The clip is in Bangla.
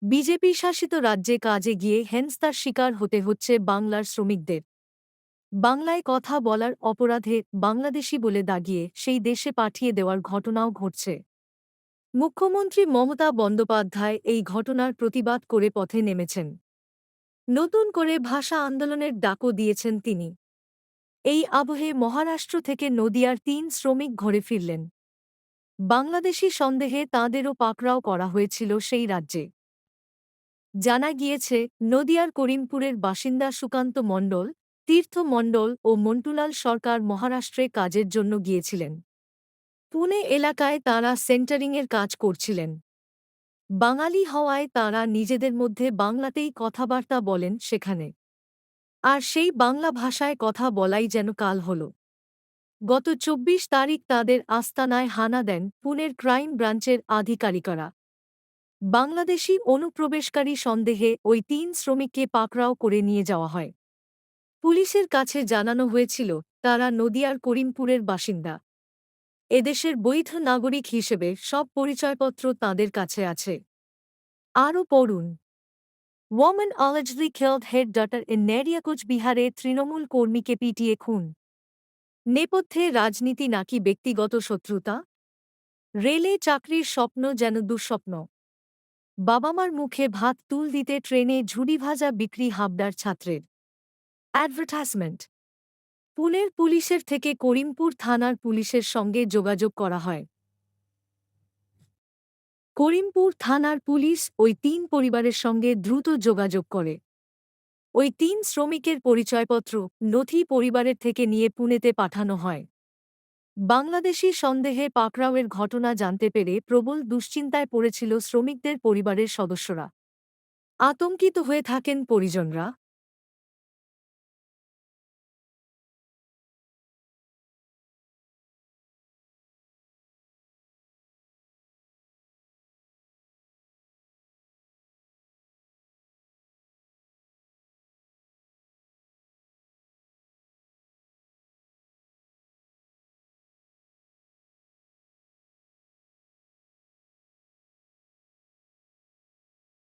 বিজেপি শাসিত রাজ্যে কাজে গিয়ে হেনস্থার শিকার হতে হচ্ছে বাংলার শ্রমিকদের। বাংলায় কথা বলার অপরাধে বাংলাদেশি বলে দাগিয়ে সেই দেশে পাঠিয়ে দেওয়ার ঘটনাও ঘটছে। মুখ্যমন্ত্রী মমতা বন্দ্যোপাধ্যায় এই ঘটনার প্রতিবাদ করে পথে নেমেছেন। নতুন করে ভাষা আন্দোলনের ডাকও দিয়েছেন তিনি। এই আবহে মহারাষ্ট্র থেকে নদিয়ার ৩ শ্রমিক ঘরে ফিরলেন। বাংলাদেশি সন্দেহে তাঁদেরও পাকড়াও করা হয়েছিল সেই রাজ্যে। জানা গিয়েছে, নদিয়ার করিমপুরের বাসিন্দা সুকান্ত মণ্ডল, তীর্থ মণ্ডল ও মন্টুলাল সরকার মহারাষ্ট্রে কাজের জন্য গিয়েছিলেন। পুনে এলাকায় তাঁরা সেন্টারিংয়ের কাজ করছিলেন। বাঙালি হওয়ায় তাঁরা নিজেদের মধ্যে বাংলাতেই কথাবার্তা বলেন সেখানে। আর সেই বাংলা ভাষায় কথা বলাই যেন কাল হল। গত ২৪ তারিখ তাঁদের আস্তানায় হানা দেন পুনের ক্রাইম ব্রাঞ্চের আধিকারিকরা। বাংলাদেশি অনুপ্রবেশকারী সন্দেহে ওই ৩ শ্রমিককে পাকড়াও করে নিয়ে যাওয়া হয়। পুলিশের কাছে জানানো হয়েছিল তারা নদিয়ার করিমপুরের বাসিন্দা। এদেশের বৈধ নাগরিক হিসেবে সব পরিচয়পত্র তাঁদের কাছে আছে। আরও পড়ুন। Women allegedly killed head daughter in নেরিয়া কোচবিহারে তৃণমূল কর্মীকে পিটিয়ে খুন। নেপথ্যে রাজনীতি নাকি ব্যক্তিগত শত্রুতা? রেলে চাকরির স্বপ্ন যেন দুঃস্বপ্ন। বাবা-মার মুখে ভাত তুল দিতে ট্রেনে ঝুড়িভাজা বিক্রি হাবড়ার ছাত্রের। অ্যাডভার্টাইজমেন্ট। পুনের পুলিশের থেকে করিমপুর থানার পুলিশের সঙ্গে যোগাযোগ করা হয়। করিমপুর থানার পুলিশ ওই ৩ পরিবারের সঙ্গে দ্রুত যোগাযোগ করে। ওই ৩ শ্রমিকের পরিচয়পত্র, নথি পরিবারের থেকে নিয়ে পুনেতে পাঠানো হয়। বাংলাদেশি সন্দেহে পাকড়াওয়ের ঘটনা জানতে পেরে প্রবল দুশ্চিন্তায় পড়েছিল শ্রমিকদের পরিবারের সদস্যরা। আতঙ্কিত হয়ে থাকেন পরিজনরা।